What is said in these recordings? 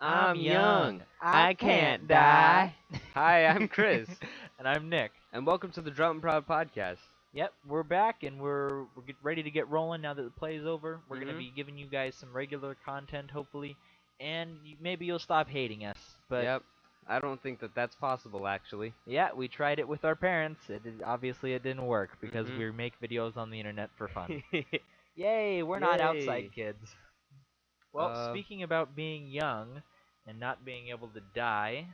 I'm young. I can't die. Hi, I'm Chris, And I'm Nick. and welcome to the Drought&Proud podcast. Yep, we're back and we're ready to get rolling now that the play is over. We're going to Mhm. be giving you guys some regular content, hopefully, and maybe you'll stop hating us. But Yep, I don't think that that's possible, actually. yeah, we tried it with our parents. Obviously, it didn't work because Mhm. we make videos on the internet for fun. Yay, we're not Yay. outside kids. Well, Uh, speaking about being young and not being able to die,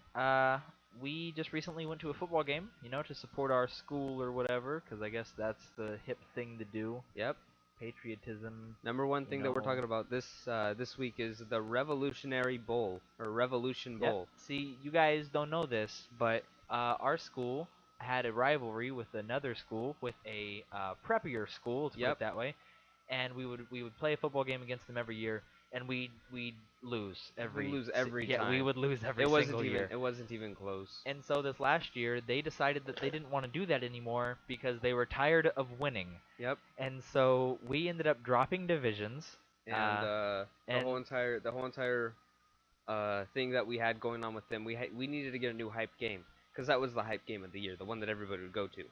we just recently went to a football game, to support our school or whatever, because I guess that's the hip thing to do. Yep. Patriotism. Number one thing that we're talking about this week is the Revolutionary Bowl or Revolution Yep. Bowl. See, you guys don't know this, but our school had a rivalry with another school, with a preppier school, to put Yep. it that way, and we would play a football game against them every year, and we'd lose every We lose every yeah, time. we would lose every It wasn't single even year. it wasn't even close. And so this last year, they decided that they didn't want to do that anymore because they were tired of winning. Yep. And so we ended up dropping divisions. And the and- whole entire thing that we had going on with them, we needed to get a new hype game because that was the hype game of the year, the one that everybody would go to.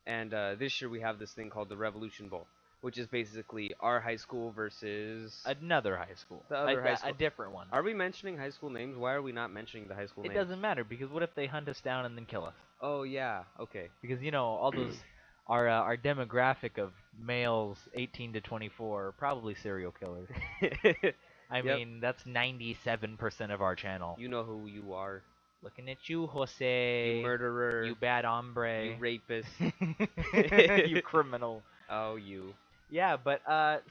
And this year we have this thing called the Revolution Bowl, which is basically our high school versus Another high school. The other high school. A different one. Are we mentioning high school names? Why are we not mentioning the high school It names? doesn't matter because what if they hunt us down and then kill us? Oh yeah, okay. Because all those our demographic of males 18 to 24 are probably serial killers. I Yep. mean, that's 97% of our channel. You know who you are. Looking at you, Jose. You murderer. You bad hombre. You rapist. You criminal. Oh, you. Yeah, but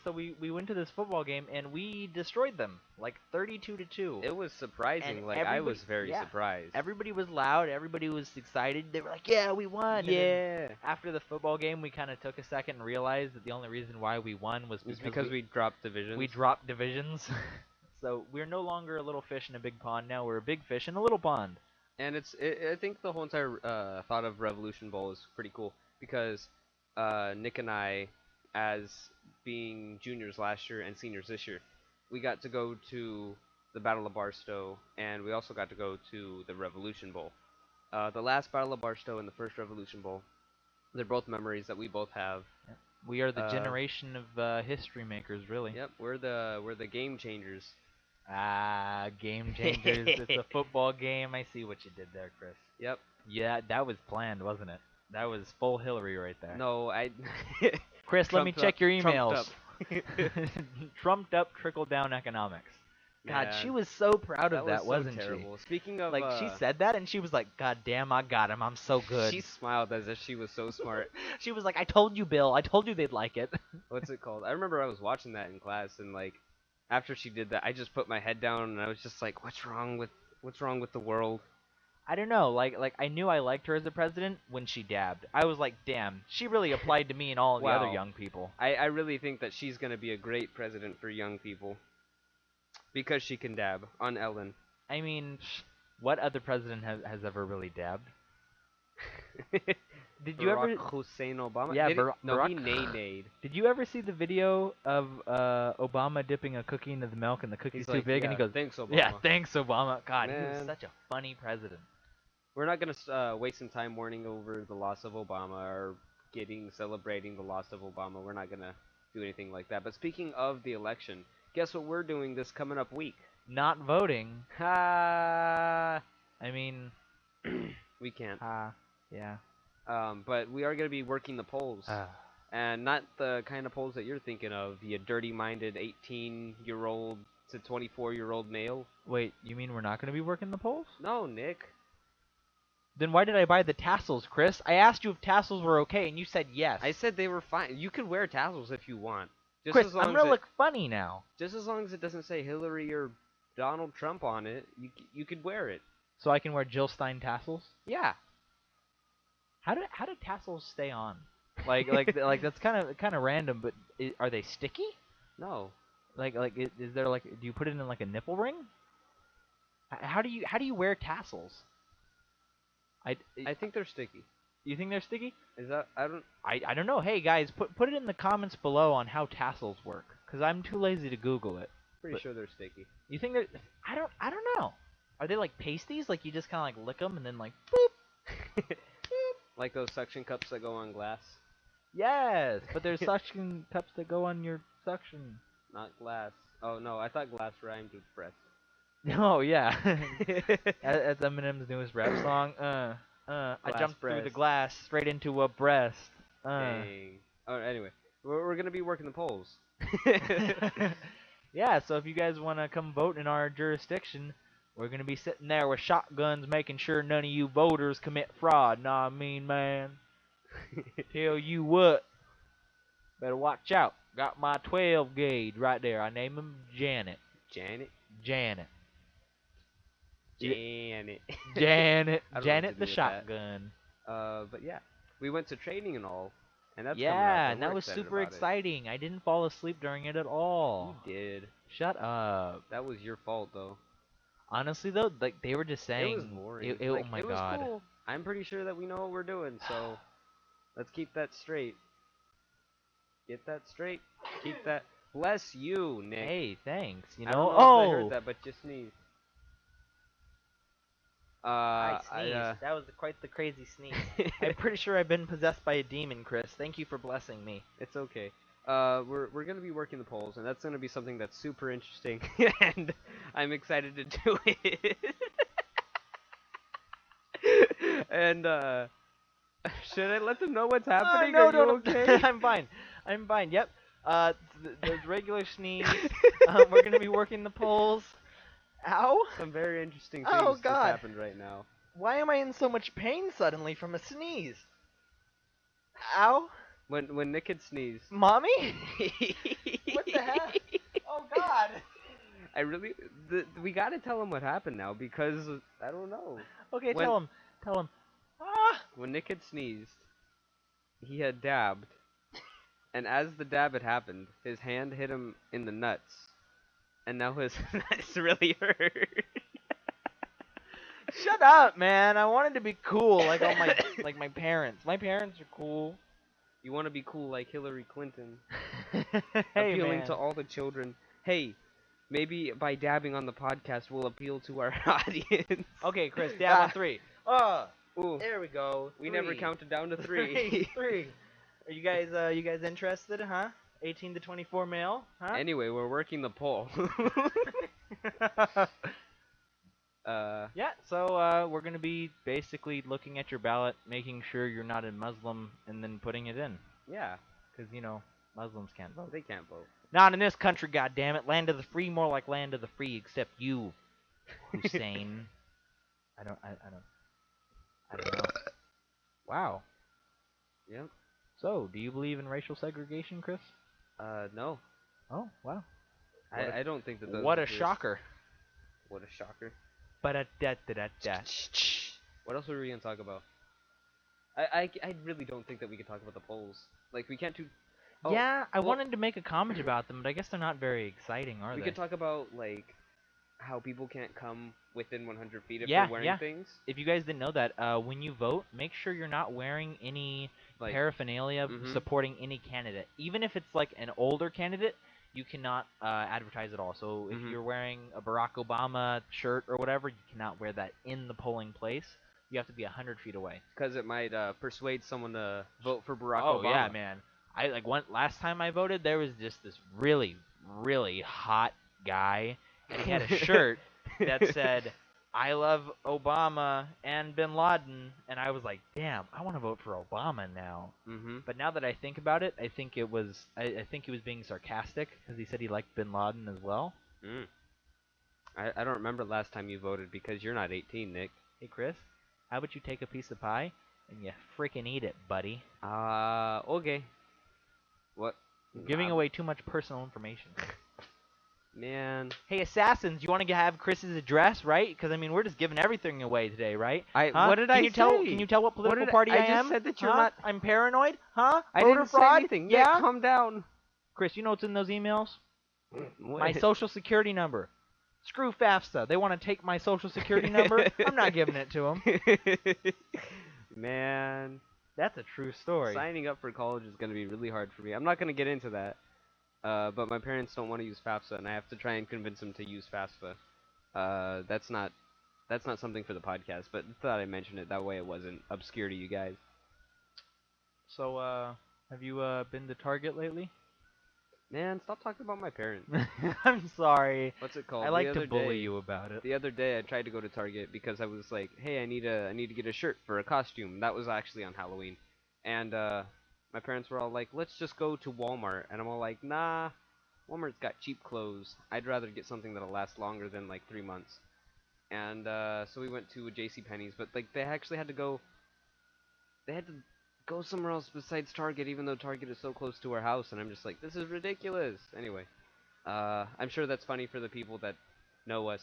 so we went to this football game and we destroyed them like 32-2. It was surprising. And Like I was everybody- very yeah. surprised. Everybody was loud. Everybody was excited. They were like, "Yeah, we won!" And then Yeah. after the football game, we kind of took a second and realized that the only reason why we won was It's because we dropped divisions. we dropped divisions. So we're no longer a little fish in a big pond. Now we're a big fish in a little pond. And I think the whole entire thought of Revolution Bowl is pretty cool because Nick and I, as being juniors last year and seniors this year, we got to go to the Battle of Barstow, and we also got to go to the Revolution Bowl. The last Battle of Barstow and the first Revolution Bowl, they're both memories that we both have. We are the generation of history makers, really. Yep, we're the game changers. Ah, game changers. It's a football game. I see what you did there, Chris. Yep. Yeah, that was planned, wasn't it? That was full Hillary right there. No, I. Chris, let me Trumped check up- your trumped emails. up. Trumped up, trickled down economics. God, Man, she was so proud of that, was wasn't so she? terrible. Speaking of, Like she said that, and she was like, "God damn, I got him. I'm so good." She smiled as if she was so smart. She was like, "I told you, Bill. I told you they'd like it." What's it called? I remember I was watching that in class, and like, after she did that, I just put my head down, and I was just like, "What's wrong with the world?" I don't know. Like I knew I liked her as a president when she dabbed. I was like, "Damn, she really applied to me and all of the other Wow. young people." I really think that she's gonna be a great president for young people because she can dab on Ellen. I mean, what other president has ever really dabbed? Did you ever? Barack Hussein Obama? Yeah, Did he? No, he Barack- nay-nayed. Did you ever see the video of Obama dipping a cookie into the milk and the cookie's He's too like, big and he "Yeah, goes, thanks, Obama." "Yeah, thanks, Obama." God, he was Man. such a funny president. We're not gonna waste some time mourning over the loss of Obama or celebrating the loss of Obama. We're not gonna do anything like that. But speaking of the election, guess what we're doing this coming up week? Not voting. Ha! I mean, We can't. yeah. But we are gonna be working the polls, and not the kind of polls that you're thinking of. You dirty-minded 18-year-old to 24-year-old male. Wait, you mean we're not going to be working the polls? No, Nick. Then why did I buy the tassels, Chris? I asked you if tassels were okay, and you said yes. I said they were fine. You could wear tassels if you want. Just Chris, as long I'm as going to it- look funny now. Just as long as it doesn't say Hillary or Donald Trump on it, you could wear it. So I can wear Jill Stein tassels? Yeah. How do tassels stay on? Like that's kind of random, but are they sticky? No. Is there do you put it in like a nipple ring? How do you wear tassels? I think they're sticky. You think they're sticky? Is that I don't know. Hey guys, put it in the comments below on how tassels work, cuz I'm too lazy to Google it. Pretty But sure they're sticky. you think that? I don't know. Are they like pasties? Like you just kind of like lick them and then like boop. Like those suction cups that go on glass. Yes, but there's suction cups that go on your suction. Not glass. Oh no, I thought glass rhymed with breast. Oh yeah, that's Eminem's newest rap song. I Glass jumped through the breast. glass straight into a breast. Dang. Oh, anyway, we're gonna be working the polls. Yeah, so if you guys want to come vote in our jurisdiction, we're gonna be sitting there with shotguns, making sure none of you voters commit fraud. Nah, I mean, man. Tell you what, better watch out. Got my 12 gauge right there. I name him Janet. Janet. Janet. Janet. Janet. I don't know what to Janet do the with shotgun. But yeah, we went to training and all, and that's coming up, Yeah, and and that we're was excited super about it. exciting. I didn't fall asleep during it at all. You did. Shut up. That was your fault though. Honestly though, like they were just saying, It was boring. oh Like, my it was god. cool. I'm pretty sure that we know what we're doing, so let's keep that straight. Get that straight. Keep that. Bless you, Nick. Hey, thanks. You I know. don't know if I heard Oh, that, but just sneeze. I sneezed. That was quite the crazy sneeze. I'm pretty sure I've been possessed by a demon, Chris. Thank you for blessing me. It's okay. We're gonna be working the polls, and that's gonna be something that's super interesting, and I'm excited to do it. And should I let them know what's happening? No, Are you okay? I'm fine. I'm fine. Yep. There's regular sneeze. We're gonna be working the polls. Ow! Some very interesting Oh, things just God. happened right now. Why am I in so much pain suddenly from a sneeze? Ow! When Nick had sneezed. Mommy? What the heck? Oh God! I really, we gotta tell him what happened now because I don't know. Okay, When- tell him. Tell him. Ah! When Nick had sneezed, he had dabbed, and as the dab had happened, his hand hit him in the nuts, and now his nuts really hurt. Shut up, man! I wanted to be cool, like all my like my parents. My parents are cool. You want to be cool like Hillary Clinton, Hey, appealing man. to all the children. Hey, maybe by dabbing on the podcast, we'll appeal to our audience. Okay, Chris, dab on 3. Oh, Ooh, there we go. we never 3. counted down to 3. 3. Are you guys interested, huh? 18 to 24 male, huh? Anyway, we're working the poll. Yeah, so we're gonna be basically looking at your ballot, making sure you're not a Muslim, and then putting it in. Yeah, Because, you know, Muslims can't vote. they can't vote. Not in this country, goddammit. Land of the free, more like land of the free, except you, Hussein. I don't know. Wow. Yep. So, do you believe in racial segregation, Chris? No. Oh, wow. I don't think that those What a exist. shocker. What a shocker. Ba-da-da-da-da-da. What else were we gonna talk about? I really don't think that we can talk about the polls. Like, we can't do... Oh, Yeah, I well, wanted to make a comment about them, but I guess they're not very exciting, are we they? could talk about, like, how people can't come within 100 feet if Yeah, they're wearing yeah. things. If you guys didn't know that, when you vote, make sure you're not wearing any Like, paraphernalia Mhm. supporting any candidate. Even if it's like an older candidate, you cannot advertise at all. So if Mhm. you're wearing a Barack Obama shirt or whatever, you cannot wear that in the polling place. You have to be 100 feet away. because it might persuade someone to vote for Barack Oh Obama. yeah, man. I like last time I voted, there was just this really, really hot guy, and he had a shirt that said, "I love Obama and Bin Laden," and I was like, "Damn, I want to vote for Obama now." Mm-hmm. But now that I think about it, I think it was I think he was being sarcastic because he said he liked Bin Laden as well. Mm. I don't remember last time you voted because you're not 18, Nick. Hey Chris, how about you take a piece of pie and you freaking eat it, buddy? Okay. What? You're giving away too much personal information. Man. Hey, assassins, you want to have Chris's address, right? Because I mean, we're just giving everything away today, right? Huh? What did can I you tell? say? Can you tell what political did I- party I I just am? said that you're Huh? not- I'm paranoid, huh? I Voter didn't fraud? say anything. Yeah. Nick, calm down. Chris, you know what's in those emails? What? My social security number. Screw FAFSA. They want to take my social security number. I'm not giving it to them. Man, That's a true story. signing up for college is going to be really hard for me. I'm not going to get into that. But my parents don't want to use FAFSA, and I have to try and convince them to use FAFSA. That's not something for the podcast, but thought I'd mention it that way it wasn't obscure to you guys. So, have you been to Target lately? Man, stop talking about my parents. I'm sorry. What's it called? I like to bully you about it. The other day, I tried to go to Target because I was like, "Hey, I need to get a shirt for a costume." That was actually on Halloween, and my parents were all like, "Let's just go to Walmart," and I'm all like, "Nah, Walmart's got cheap clothes. I'd rather get something that'll last longer than like 3 months." And so we went to J.C. Penney's, but like they actually had to go. They had to go somewhere else besides Target, even though Target is so close to our house, and I'm just like, this is ridiculous. Anyway, I'm sure that's funny for the people that know us.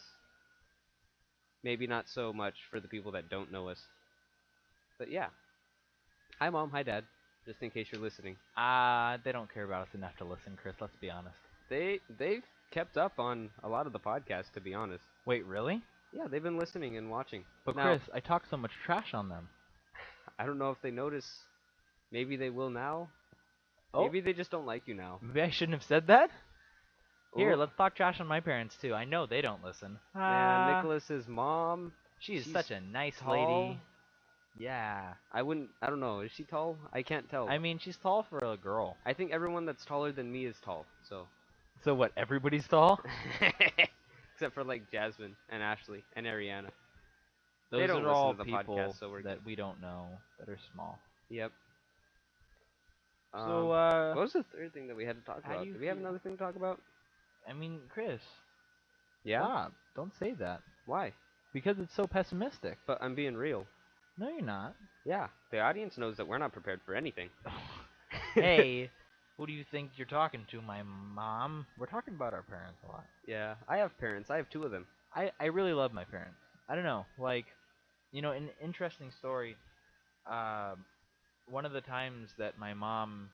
Maybe not so much for the people that don't know us. But yeah. Hi, Mom. Hi, Dad. Just in case you're listening. They don't care about us enough to listen, Chris. Let's be honest. They've kept up on a lot of the podcasts, to be honest. Wait, really? Yeah, they've been listening and watching. But now, Chris, I talk so much trash on them. I don't know if they notice. Maybe they will now. Oh. Maybe they just don't like you now. Maybe I shouldn't have said that? Here, Ooh. let's talk trash on my parents, too. I know they don't listen. Yeah, Nicholas's mom. She's such a nice tall. lady. Yeah. I don't know. Is she tall? I can't tell. I mean, she's tall for a girl. I think everyone that's taller than me is tall, so. So what, everybody's tall? Except for, like, Jasmine and Ashley and Ariana. Those they don't are all listen to the people podcast, so we're that good. we don't know that are small. Yep. So, what was the third thing that we had to talk how about? do you Do we have feel? another thing to talk about? I mean, Chris. Yeah? Stop. Don't say that. Why? Because it's so pessimistic. But I'm being real. No, you're not. Yeah, the audience knows that we're not prepared for anything. Hey, who do you think you're talking to? My mom? We're talking about our parents a lot. Yeah, I have parents. I have 2 of them. I really love my parents. I don't know. Like, an interesting story. One of the times that my mom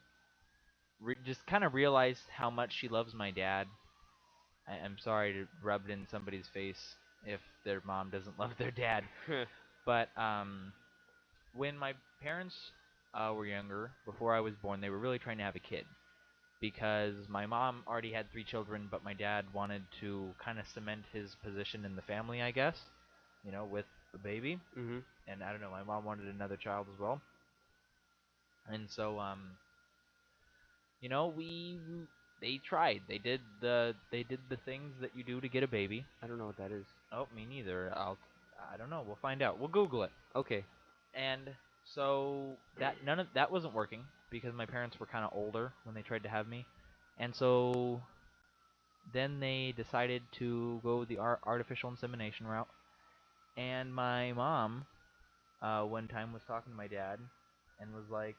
just kind of realized how much she loves my dad. I'm sorry to rub it in somebody's face if their mom doesn't love their dad. But when my parents were younger, before I was born, they were really trying to have a kid. Because my mom already had 3 children, but my dad wanted to kind of cement his position in the family, I guess, with the baby. Mm-hmm. And I don't know, my mom wanted another child as well. And so, they tried. They did the things that you do to get a baby. I don't know what that is. Oh, me neither. I don't know. We'll find out. We'll Google it. Okay. And so none of that wasn't working because my parents were kind of older when they tried to have me. And so then they decided to go the artificial insemination route. And my mom one time was talking to my dad and was like,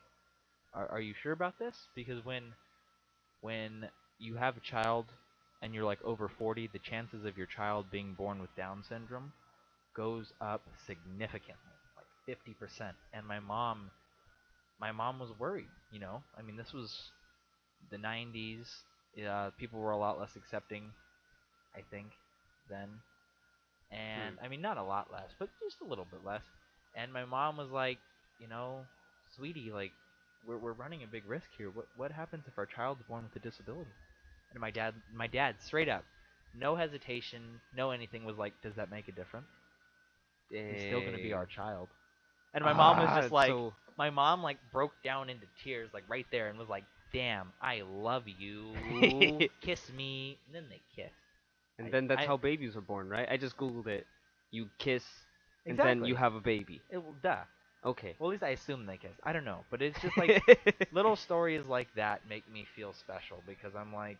are you sure about this? Because when you have a child and you're like over 40, the chances of your child being born with Down syndrome goes up significantly, like 50%. And my mom was worried, I mean, this was the 90s. People were a lot less accepting, I think, then. And I mean, not a lot less, but just a little bit less. And my mom was like, sweetie, like, we're running a big risk here. What happens if our child's born with a disability? And my dad, straight up, no hesitation, no anything, was like, does that make a difference? He's still gonna be our child. And my mom was just like, my mom like broke down into tears, like right there, and was like, damn, I love you. Kiss me. And then they kissed. And then that's how babies are born, right? I just Googled it. You kiss, and Exactly. then you have a baby. Duh. Okay. Well, at least I assume they kiss. I don't know. But it's just like, little stories like that make me feel special because I'm like,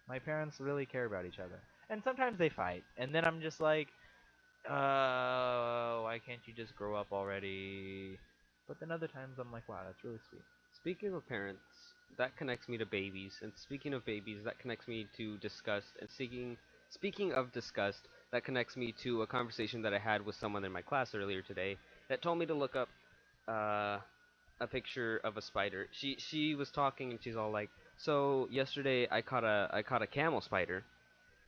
my parents really care about each other. And sometimes they fight. And then I'm just like, why can't you just grow up already? But then other times I'm like, wow, that's really sweet. Speaking of parents, that connects me to babies. And speaking of babies, that connects me to disgust. And speaking of disgust, that connects me to a conversation that I had with someone in my class earlier today that told me to look up a picture of a spider. She was talking and she's all like, so yesterday I caught a camel spider.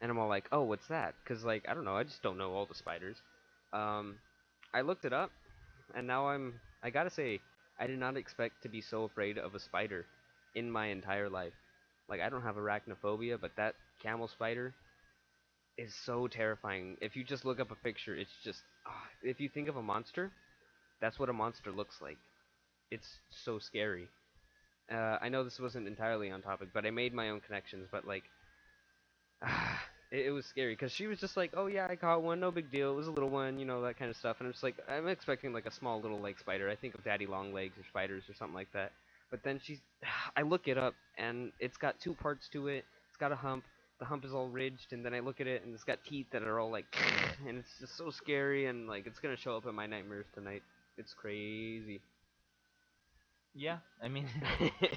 And I'm all like, oh, what's that? Because, like, I don't know. I just don't know all the spiders. I looked it up, and now I gotta say, I did not expect to be so afraid of a spider in my entire life. Like, I don't have arachnophobia, but that camel spider is so terrifying. If you just look up a picture, it's just, if you think of a monster, that's what a monster looks like. It's so scary. I know this wasn't entirely on topic, but I made my own connections, but like, it was scary because she was just like, "Oh yeah, I caught one, no big deal. It was a little one, that kind of stuff." And it's like, I'm expecting like a small little like spider. I think of daddy long legs or spiders or something like that. But then I look it up and it's got two parts to it. It's got a hump. The hump is all ridged, and then I look at it and it's got teeth that are all like, and it's just so scary, and like it's gonna show up in my nightmares tonight. It's crazy. Yeah, I mean,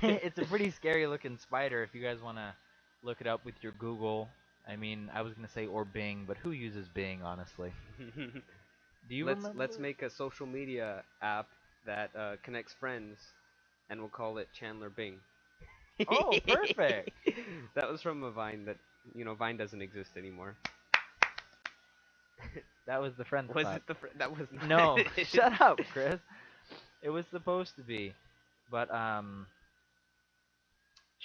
it's a pretty scary looking spider if you guys want to look it up with your Google. I mean, I was going to say or Bing, but who uses Bing, honestly? Do you remember? Let's make a social media app that connects friends, and we'll call it Chandler Bing. Oh, perfect! That was from a Vine that, Vine doesn't exist anymore. That was the friend Was spot. it the that was not No, it. shut up, Chris. It was supposed to be. But,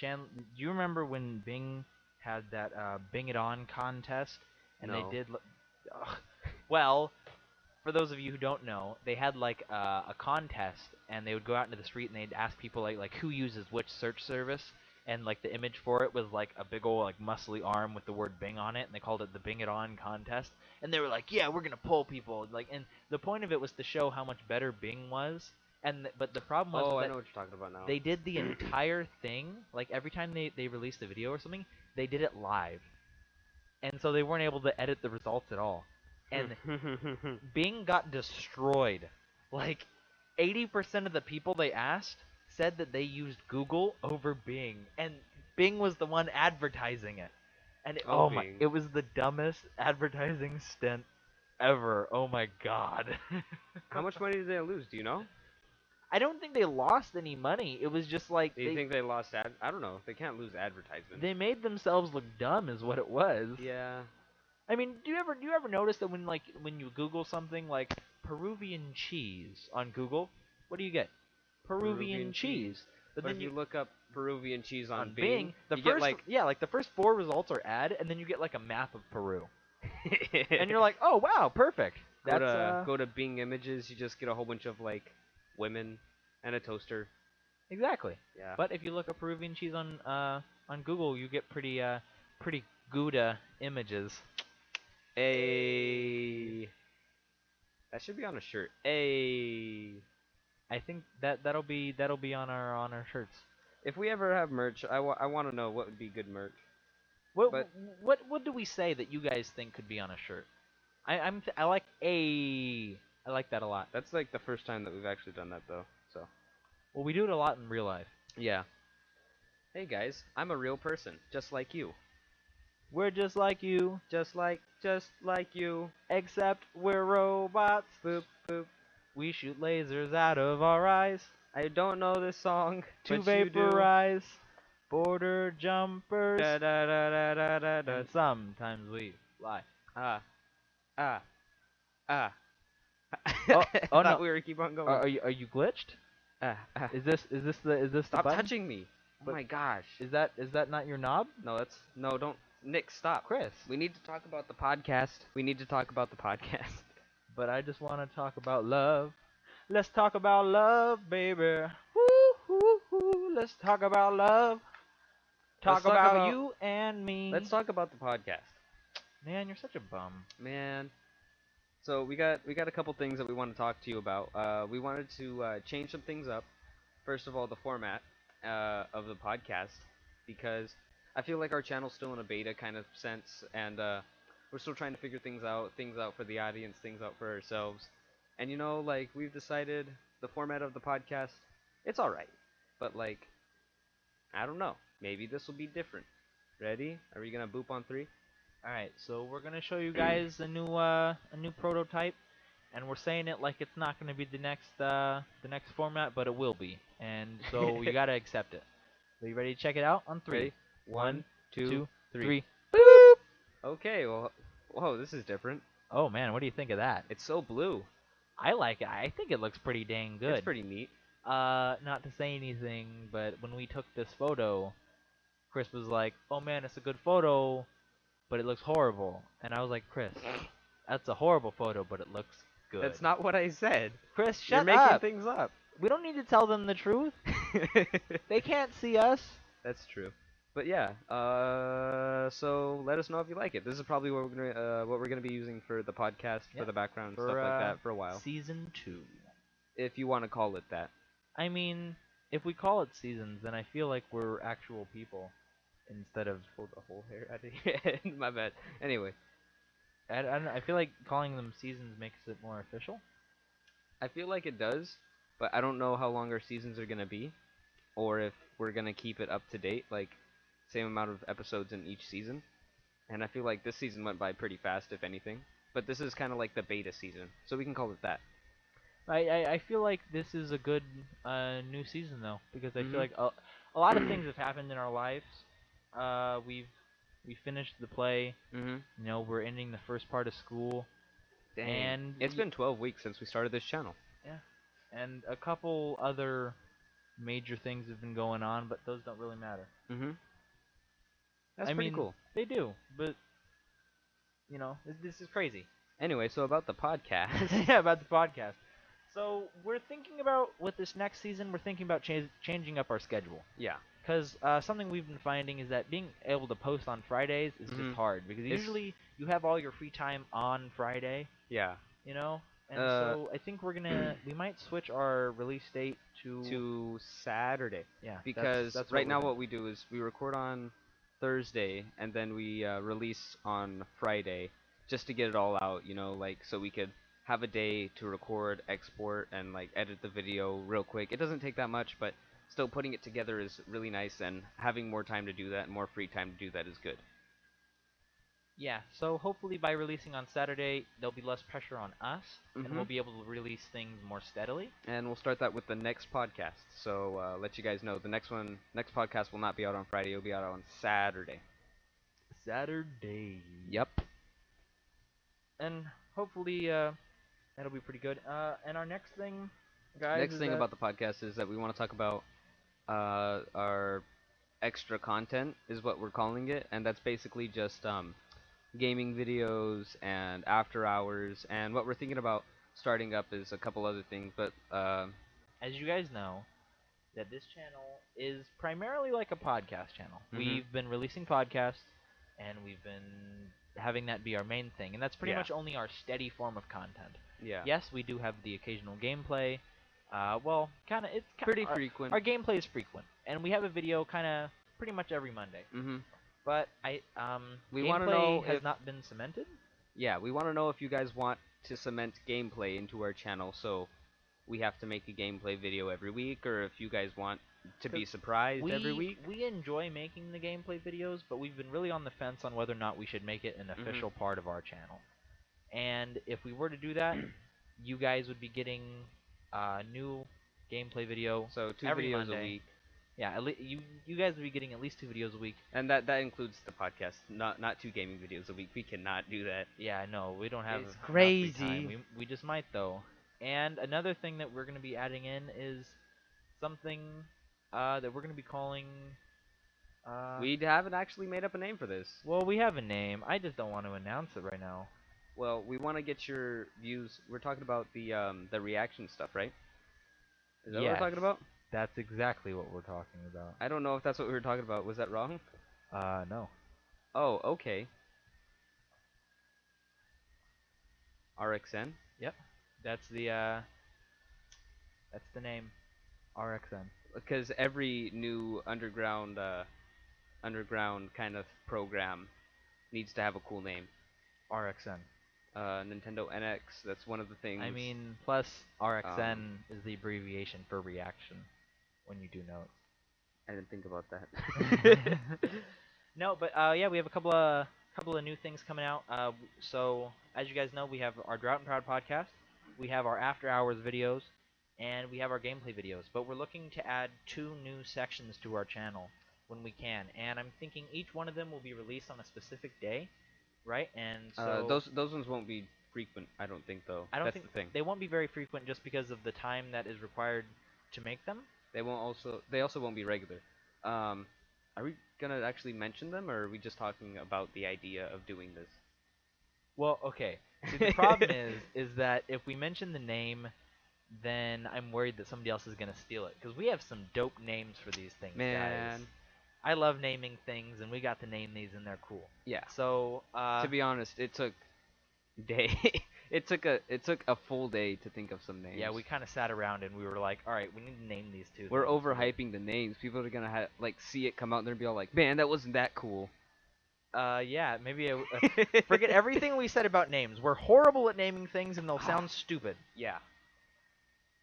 do you remember when Bing had that Bing It On contest? And No. they did. Well, for those of you who don't know, they had like a contest, and they would go out into the street and they'd ask people like who uses which search service, and like the image for it was like a big old like muscly arm with the word Bing on it, and they called it the Bing It On contest. And they were like, yeah, we're gonna poll people, like, and the point of it was to show how much better Bing was. But the problem was Oh, I that know what you're talking about now. they did the entire thing, like every time they released a video or something, they did it live, and so they weren't able to edit the results at all. And Bing got destroyed. Like 80% of the people they asked said that they used Google over Bing, and Bing was the one advertising it. And it was the dumbest advertising stint ever. Oh my god. How much money did they lose? Do you know? I don't think they lost any money. It was just like Do you think they lost I don't know. They can't lose advertisement. they made themselves look dumb, is what it was. Yeah. I mean, do you ever notice that when you Google something like Peruvian cheese on Google, what do you get? Peruvian cheese. But then if you look up Peruvian cheese on Bing, the you first get the first 4 results are ad, and then you get like a map of Peru, and you're like, oh wow, perfect. Go to Bing Images. You just get a whole bunch of like women and a toaster. Exactly. Yeah. But if you look up Peruvian cheese on Google, you get pretty Gouda images. That should be on a shirt. I think that'll be on our shirts. If we ever have merch, I want to know what would be good merch. What do we say that you guys think could be on a shirt? I like that a lot. That's like the first time that we've actually done that though. So. Well, we do it a lot in real life. Yeah. Hey guys, I'm a real person, just like you. We're just like you. Just like you. Except we're robots. Boop boop. We shoot lasers out of our eyes. I don't know this song. To vaporize border jumpers. Da, da, da, da, da, da, da. And sometimes we fly. Oh, Oh thought no! we were keep on going. Are you glitched? Is this the Stop button? touching me! Oh my gosh! Is that not your knob? No, don't. Nick, stop. Chris. We need to talk about the podcast. But I just want to talk about love. Let's talk about love, baby. Woo, woo, woo. Let's talk about love. Talk about you and me. Let's talk about the podcast. Man, you're such a bum. Man. So we got a couple things that we want to talk to you about. We wanted to change some things up. First of all, the format of the podcast, because I feel like our channel's still in a beta kind of sense, and we're still trying to figure things out for the audience, things out for ourselves. And like we've decided the format of the podcast, it's alright. But like, I don't know. Maybe this will be different. Ready? Are we gonna boop on 3? Alright, so we're gonna show you guys a new prototype, and we're saying it like it's not gonna be the next format, but it will be. And so you gotta accept it. Are you ready to check it out? On 3. Ready? 1, 2, 3. Boop! Okay, well, whoa, this is different. Oh man, what do you think of that? It's so blue. I like it. I think it looks pretty dang good. It's pretty neat. Not to say anything, but when we took this photo, Chris was like, "Oh man, it's a good photo, but it looks horrible." And I was like, "Chris, that's a horrible photo, but it looks good." That's not what I said. Chris, You're shut making up. things up. We don't need to tell them the truth. They can't see us. That's true. But yeah, so let us know if you like it. This is probably what we're gonna be using for the podcast, Yeah, for the background and for, stuff like that for a while, Season 2. if you want to call it that. I mean, if we call it seasons, then I feel like we're actual people instead of. Pull the whole hair out of your head. My bad. Anyway, I don't know, I feel like calling them seasons makes it more official. I feel like it does, but I don't know how long our seasons are gonna be, or if we're gonna keep it up to date, like same amount of episodes in each season. And I feel like this season went by pretty fast, if anything. But this is kind of like the beta season, so we can call it that. I feel like this is a good new season though, because I Mhm. feel like a lot of things have happened in our lives. We finished the play. Mhm. You know, we're ending the first part of school. Dang. And It's been 12 weeks since we started this channel. Yeah, and a couple other major things have been going on, but those don't really matter. Mhm. That's I pretty mean, cool. they do, but you know, this is crazy. Anyway, so about the podcast. Yeah, about the podcast. So we're thinking about with this next season, we're thinking about changing up our schedule. Yeah. Because something we've been finding is that being able to post on Fridays is Mhm. just hard. Because It's- usually you have all your free time on Friday, Yeah. you know? And Uh, so I think we might switch our release date To Saturday. yeah. Because that's right now we're what we do is we record on Thursday and then we release on Friday just to get it all out, like so we could have a day to record, export, and like edit the video real quick. It doesn't take that much, but still putting it together is really nice, and having more time to do that and more free time to do that is good. Yeah, so hopefully by releasing on Saturday, there'll be less pressure on us, and we'll Mhm. be able to release things more steadily. And we'll start that with the next podcast. So let you guys know the next podcast will not be out on Friday. It'll be out on Saturday. Saturday. Yep. And hopefully that'll be pretty good. And our next thing, guys. Next thing about the podcast is that we want to talk about our extra content, is what we're calling it, and that's basically just gaming videos and after hours. And what we're thinking about starting up is a couple other things, but as you guys know, that this channel is primarily like a podcast channel. Mhm. We've been releasing podcasts, and we've been having that be our main thing, and that's pretty Yeah. much only our steady form of content. yeah, Yes, we do have the occasional gameplay. Well, it's pretty frequent. Our gameplay is frequent, and we have a video kind of pretty much every Monday. Mhm. But We gameplay wanna know has if- not been cemented. Yeah, we want to know if you guys want to cement gameplay into our channel, so we have to make a gameplay video every week, or if you guys want to be surprised every week. We enjoy making the gameplay videos, but we've been really on the fence on whether or not we should make it an official part of our channel. And if we were to do that, you guys would be getting a new gameplay video So 2 every videos Monday. a week, Yeah, you guys would be getting at least 2 videos a week. and that includes the podcast, not 2 gaming videos a week. We cannot do that. Yeah, I know. We don't have It's enough free crazy. time. We just might though. And another thing that we're going to be adding in is something that we're going to be calling. We haven't actually made up a name for this. Well, we have a name. I just don't want to announce it right now. Well, we want to get your views. We're talking about the reaction stuff, right? Is that what we're talking about? That's exactly what we're talking about. I don't know if that's what we were talking about. Was that wrong? No. Oh, okay. RXN? That's the name. RXN. Because every new underground kind of program needs to have a cool name. RXN. Nintendo NX, that's one of the things. I mean, plus RXN is the abbreviation for reaction when you do notes. I didn't think about that. No, but yeah, we have a couple of new things coming out. So as you guys know, we have our Drought&Proud podcast, we have our after hours videos, and we have our gameplay videos. But we're looking to add 2 new sections to our channel when we can, and I'm thinking each one of them will be released on a specific day, right? And so those ones won't be frequent, I don't think, though. I don't That's think the thing. they won't be very frequent just because of the time that is required to make them. They also won't be regular. Are we gonna actually mention them, or are we just talking about the idea of doing this? Well, okay. See, the problem is that if we mention the name, then I'm worried that somebody else is gonna steal it. Because we have some dope names for these things, guys. Man, I love naming things, and we got to name these, and they're cool. yeah. So, To be honest, it took day. it took a full day to think of some names. yeah, we kind of sat around and we were like, all right, we need to name these two. We're things. overhyping the names. People are gonna like see it come out and they're gonna be all like, "Man, that wasn't that cool." Yeah, maybe forget everything we said about names. We're horrible at naming things, and they'll sound stupid. Yeah.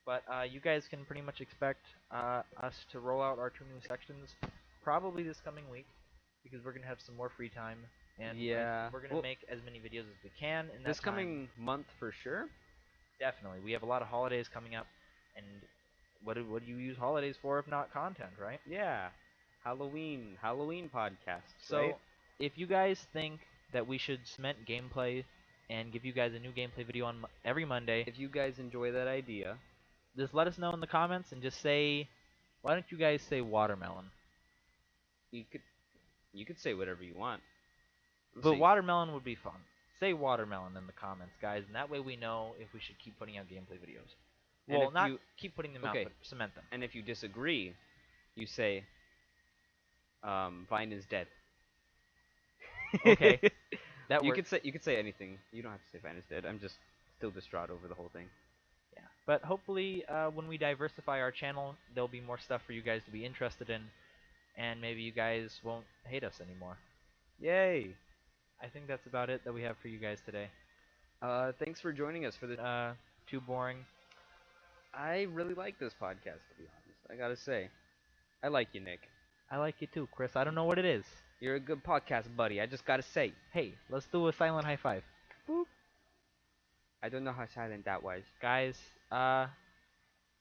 But you guys can pretty much expect us to roll out our 2 new sections probably this coming week, because we're gonna have some more free time, and Yeah. we're gonna Well, make as many videos as we can in that this time. coming month for sure. Definitely, we have a lot of holidays coming up, and what do you use holidays for if not content, right? Yeah. Halloween podcast. So, right? if you guys think that we should cement gameplay and give you guys a new gameplay video on every Monday, If you guys enjoy that idea, just let us know in the comments and just say, why don't you guys say watermelon? you could say whatever you want. Let's But see. watermelon would be fun. Say watermelon in the comments, guys, and that way we know if we should keep putting out gameplay videos. And Well, if not you- keep putting them okay. out, but cement them. And if you disagree, you say, Vine is dead. Okay. That you works. could say anything. You don't have to say Vine is dead. I'm just still distraught over the whole thing. Yeah. But hopefully, when we diversify our channel, there'll be more stuff for you guys to be interested in, and maybe you guys won't hate us anymore. Yay! I think that's about it that we have for you guys today. Thanks for joining us for the. Too boring. I really like this podcast, to be honest. I gotta say, I like you, Nick. I like you too, Chris. I don't know what it is. You're a good podcast buddy. I just gotta say. Hey, let's do a silent high five. Boop. I don't know how silent that was. Guys,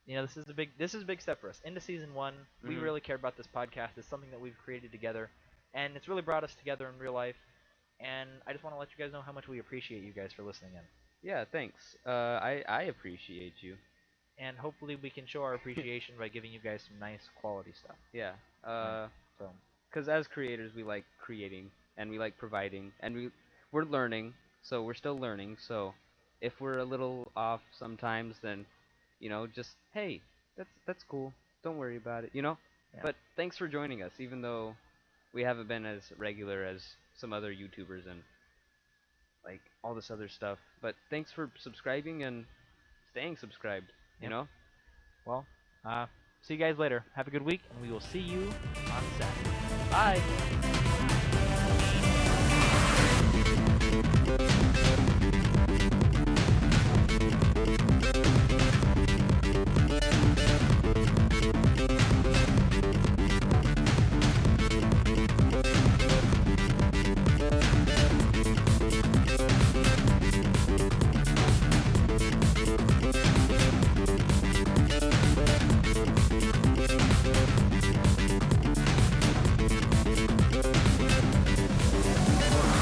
this is a big step for us. Into season 1, we Mhm. really care about this podcast. It's something that we've created together, and it's really brought us together in real life. And I just want to let you guys know how much we appreciate you guys for listening in. Yeah, thanks. I appreciate you. And hopefully we can show our appreciation by giving you guys some nice quality stuff. Yeah. So, Because as creators, we like creating and we like providing, and we're learning, so we're still learning. So if we're a little off sometimes, then just hey, that's cool. Don't worry about it, Yeah. But thanks for joining us, even though we haven't been as regular as some other YouTubers and like all this other stuff. But thanks for subscribing and staying subscribed. Yep. Well, see you guys later. Have a good week, and we will see you on Saturday. Bye!